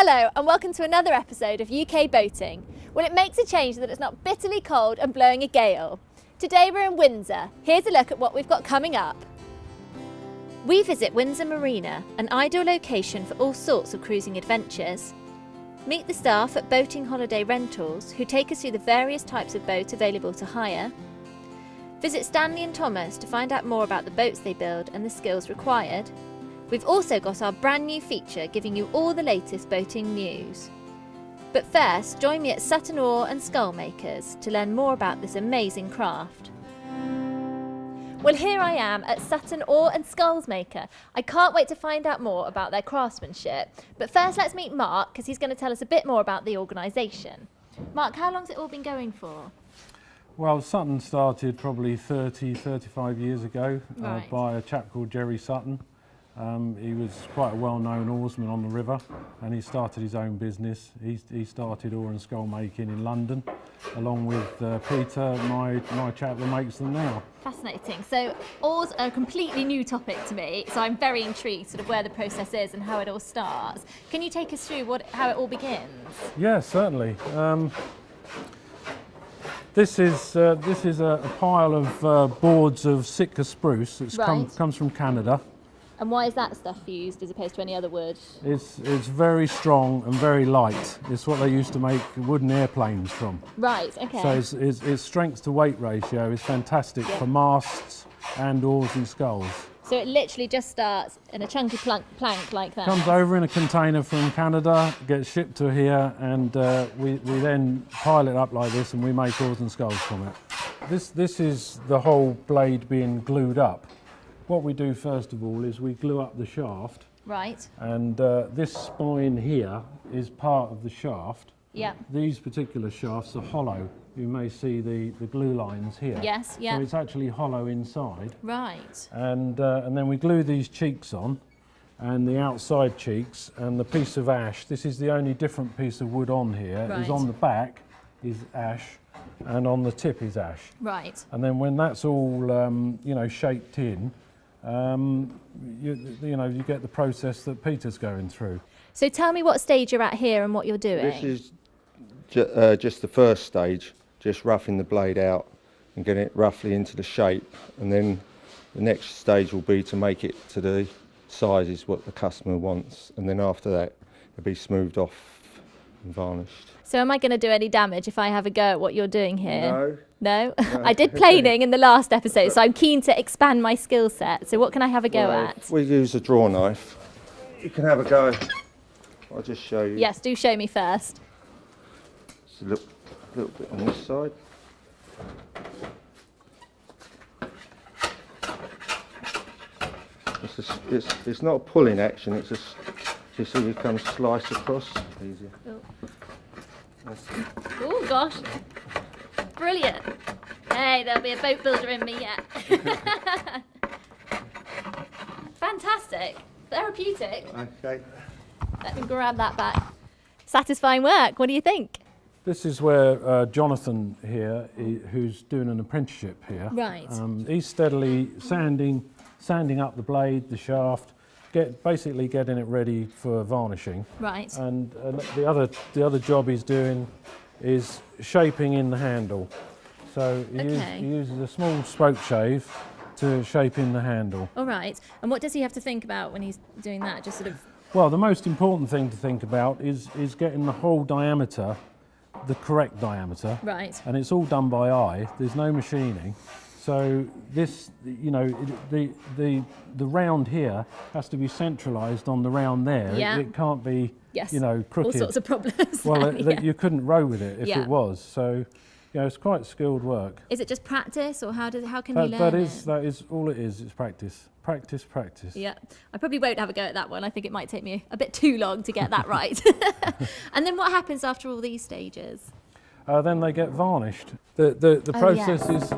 Hello and welcome to another episode of UK Boating. Well, it makes a change that it's not bitterly cold and blowing a gale. Today we're in Windsor. Here's a look at what we've got coming up. We visit Windsor Marina, an ideal location for all sorts of cruising adventures. Meet the staff at Boating Holiday Rentals who take us through the various types of boat available to hire. Visit Stanley and Thomas to find out more about the boats they build and the skills required. We've also got our brand new feature giving you all the latest boating news. But first, join me at Sutton Oar and Scull Makers to learn more about this amazing craft. Well, here I am at Sutton Oar and Sculls Maker. I can't wait to find out more about their craftsmanship. But first let's meet Mark, because he's going to tell us a bit more about the organisation. Mark, how long's it all been going for? Well, Sutton started probably 35 years ago Right. by a chap called Jerry Sutton. He was quite a well-known oarsman on the river, and he started his own business. He started oar and scull making in London, along with Peter, my chap that makes them now. Fascinating. So oars are a completely new topic to me, so I'm very intrigued sort of where the process is and how it all starts. Can you take us through how it all begins? Yeah, certainly. This is a pile of boards of Sitka spruce that Right. comes from Canada. And why is that stuff used as opposed to any other wood? It's very strong and very light. It's what they used to make wooden airplanes from. Right, okay. So its strength to weight ratio is fantastic for masts and oars and sculls. So it literally just starts in a chunky plank like that? Comes over in a container from Canada, gets shipped to here, and we then pile it up like this and we make oars and sculls from it. This is the whole blade being glued up. What we do first of all is we glue up the shaft. Right. And this spine here is part of the shaft. Yeah. These particular shafts are hollow. You may see the glue lines here. Yes, yeah. So it's actually hollow inside. Right. And then we glue these cheeks on, and the outside cheeks, and the piece of ash. This is the only different piece of wood on here. Right. Is on the back is ash, and on the tip is ash. Right. And then when that's all shaped in, you get the process that Peter's going through. So tell me what stage you're at here and what you're doing. This is just the first stage, just roughing the blade out and getting it roughly into the shape, and then the next stage will be to make it to the sizes what the customer wants, and then after that it'll be smoothed off and varnished. So am I going to do any damage if I have a go at what you're doing here? No. No? I did planing in the last episode, so I'm keen to expand my skill set. So what can I have a go at? We use a draw knife. You can have a go. I'll just show you. Yes, do show me first. Just a little bit on this side. It's not a pulling action, it's just you see you come slice across. Easier. Oh gosh, brilliant. Hey, there'll be a boat builder in me yet. Fantastic, therapeutic. Okay. Let me grab that back. Satisfying work, what do you think? This is where Jonathan here, who's doing an apprenticeship here. Right. He's steadily sanding up the blade, the shaft, basically getting it ready for varnishing. Right. And the other job he's doing is shaping in the handle. So he uses a small spoke shave to shape in the handle. All right. And what does he have to think about when he's doing that? Just sort of. Well, the most important thing to think about is getting the whole diameter, the correct diameter. Right. And it's all done by eye. There's no machining. So this, the round here has to be centralised on the round there. Yeah. It can't be, Yes. crooked. All sorts of problems. Well, Yeah. you couldn't row with it if Yeah. it was. So, it's quite skilled work. Is it just practice, or how can you learn it? That is all it is. It's practice, practice, practice. Yeah, I probably won't have a go at that one. I think it might take me a bit too long to get that right. And then what happens after all these stages? Then they get varnished. The process yes.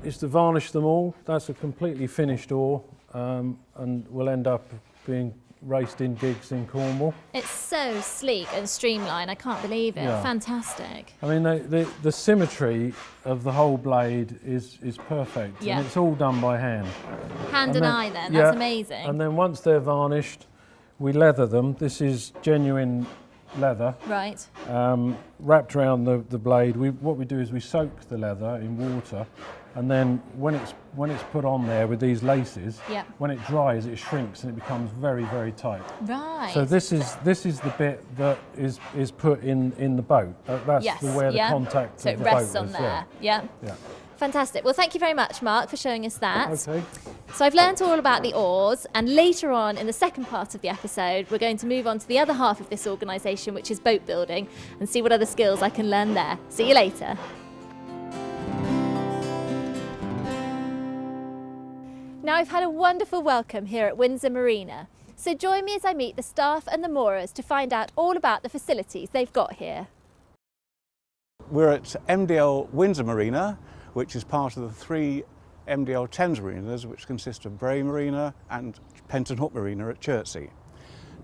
is to varnish them all. That's a completely finished oar, and will end up being raced in gigs in Cornwall. It's so sleek and streamlined. I can't believe it. Yeah. Fantastic. I mean, the symmetry of the whole blade is perfect, Yeah. and it's all done by hand. Hand and then- eye then. yeah, That's amazing. And then once they're varnished, we leather them. This is genuine leather. Right. Wrapped around the blade. What we do is we soak the leather in water, and then when it's put on there with these laces, Yeah. when it dries, it shrinks and it becomes very, very tight. Right. So this is the bit that is put in the boat. That's yes. where the yeah. contact So of it the rests boat on is. there. Yeah. Yeah. Fantastic. Well, thank you very much, Mark, for showing us that. Okay. So I've learnt all about the oars, and later on in the second part of the episode, we're going to move on to the other half of this organisation, which is boat building, and see what other skills I can learn there. See you later. Now I've had a wonderful welcome here at Windsor Marina. So join me as I meet the staff and the moorers to find out all about the facilities they've got here. We're at MDL Windsor Marina, which is part of the 3 MDL Thames marinas, which consist of Bray Marina and Penton Hook Marina at Chertsey.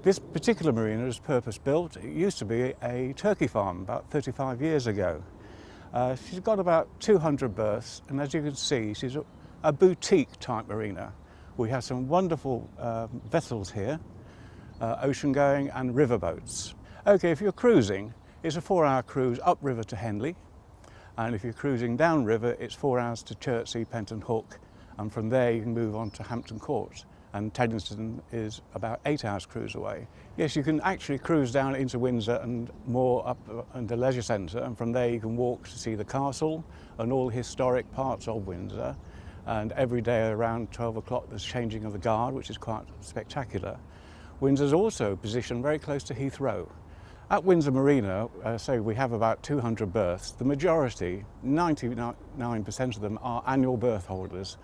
This particular marina is purpose-built. It used to be a turkey farm about 35 years ago. She's got about 200 berths, and as you can see, she's a boutique type marina. We have some wonderful vessels here, ocean-going and river boats. Okay, if you're cruising, it's a 4-hour cruise upriver to Henley, and if you're cruising downriver, it's 4 hours to Chertsey, Penton Hook, and from there you can move on to Hampton Court, and Teddington is about 8 hours cruise away. Yes, you can actually cruise down into Windsor and more up into Leisure Centre, and from there you can walk to see the castle and all the historic parts of Windsor, and every day around 12 o'clock there's changing of the guard, which is quite spectacular. Windsor's also positioned very close to Heathrow. At Windsor Marina, so we have about 200 berths. The majority, 99% of them, are annual berth holders,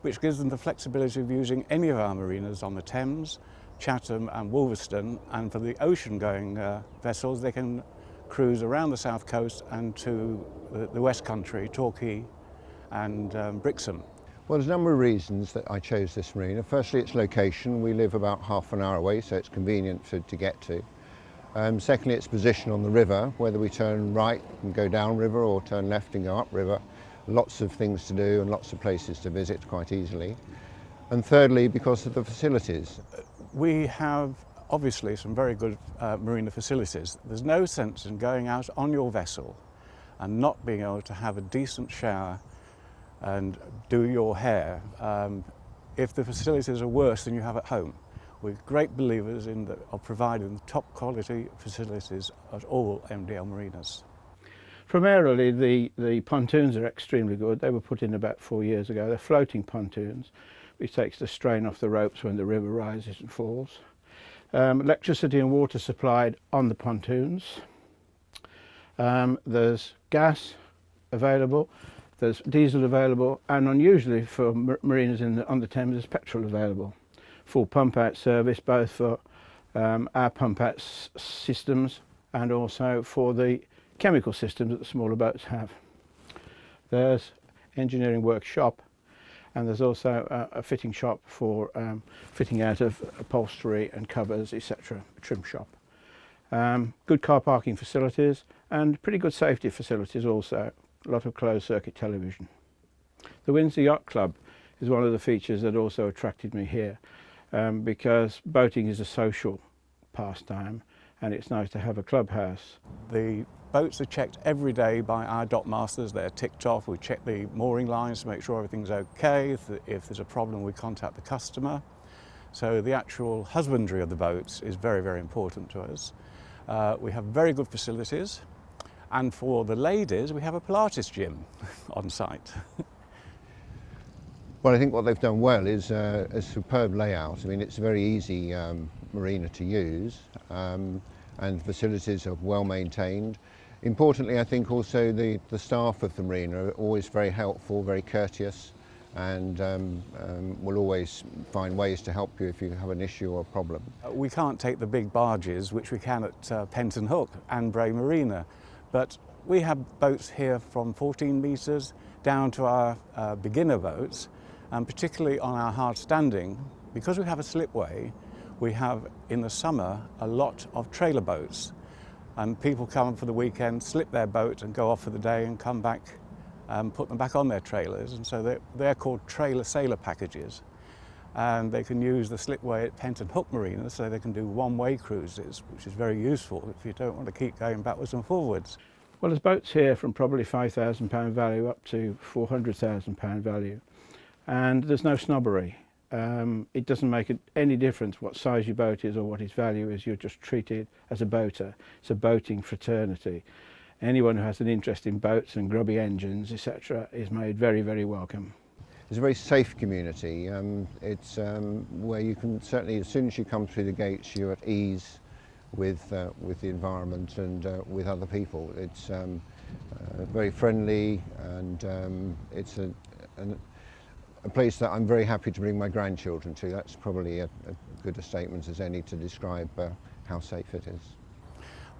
which gives them the flexibility of using any of our marinas on the Thames, Chatham and Wolverstone, and for the ocean-going vessels they can cruise around the south coast and to the West Country, Torquay and Brixham. Well, there's a number of reasons that I chose this marina. Firstly, its location. We live about half an hour away, so it's convenient to get to. Secondly, its position on the river, whether we turn right and go down river or turn left and go up river. Lots of things to do and lots of places to visit quite easily. And thirdly, because of the facilities. We have obviously some very good marina facilities. There's no sense in going out on your vessel and not being able to have a decent shower and do your hair if the facilities are worse than you have at home. We're great believers of providing top quality facilities at all MDL marinas. Primarily the pontoons are extremely good. They were put in about 4 years ago. They're floating pontoons, which takes the strain off the ropes when the river rises and falls. Electricity and water supplied on the pontoons. There's gas available, there's diesel available, and unusually for marinas on the Thames, there's petrol available. Full pump-out service, both for our pump-out systems and also for the chemical systems that the smaller boats have. There's engineering workshop, and there's also a fitting shop for fitting out of upholstery and covers, etc., trim shop. Good car parking facilities and pretty good safety facilities also. A lot of closed circuit television. The Windsor Yacht Club is one of the features that also attracted me here. Because boating is a social pastime and it's nice to have a clubhouse. The boats are checked every day by our dock masters. They're ticked off. We check the mooring lines to make sure everything's okay. If there's a problem, we contact the customer. So the actual husbandry of the boats is very, very important to us. We have very good facilities, and for the ladies we have a Pilates gym on site. Well, I think what they've done well is a superb layout. I mean, it's a very easy marina to use, and the facilities are well maintained. Importantly, I think also the staff of the marina are always very helpful, very courteous, and will always find ways to help you if you have an issue or a problem. We can't take the big barges, which we can at Penton Hook and Bray Marina, but we have boats here from 14 metres down to our beginner boats, and particularly on our hard standing, because we have a slipway, we have in the summer a lot of trailer boats, and people come for the weekend, slip their boat and go off for the day and come back and put them back on their trailers, and so they're called trailer sailor packages. and they can use the slipway at Penton Hook Marina, so they can do one-way cruises, which is very useful if you don't want to keep going backwards and forwards. Well, there's boats here from probably £5,000 value up to £400,000 value, and there's no snobbery. It doesn't make any difference what size your boat is or what its value is. You're just treated as a boater. It's a boating fraternity. Anyone who has an interest in boats and grubby engines, etc., is made very, very welcome. It's a very safe community. It's where you can certainly, as soon as you come through the gates, you're at ease with the environment and with other people. It's very friendly, and it's a place that I'm very happy to bring my grandchildren to. That's probably a good a statement as any to describe how safe it is.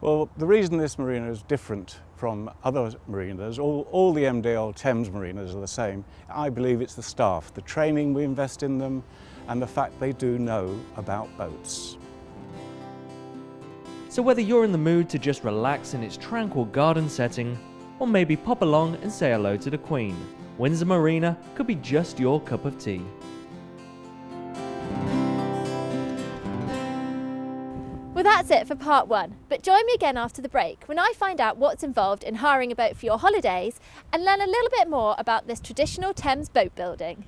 Well, the reason this marina is different from other marinas, all the MDL Thames marinas are the same. I believe it's the staff, the training we invest in them, and the fact they do know about boats. So whether you're in the mood to just relax in its tranquil garden setting, or maybe pop along and say hello to the Queen, Windsor Marina could be just your cup of tea. Well, that's it for part one, but join me again after the break when I find out what's involved in hiring a boat for your holidays and learn a little bit more about this traditional Thames boat building.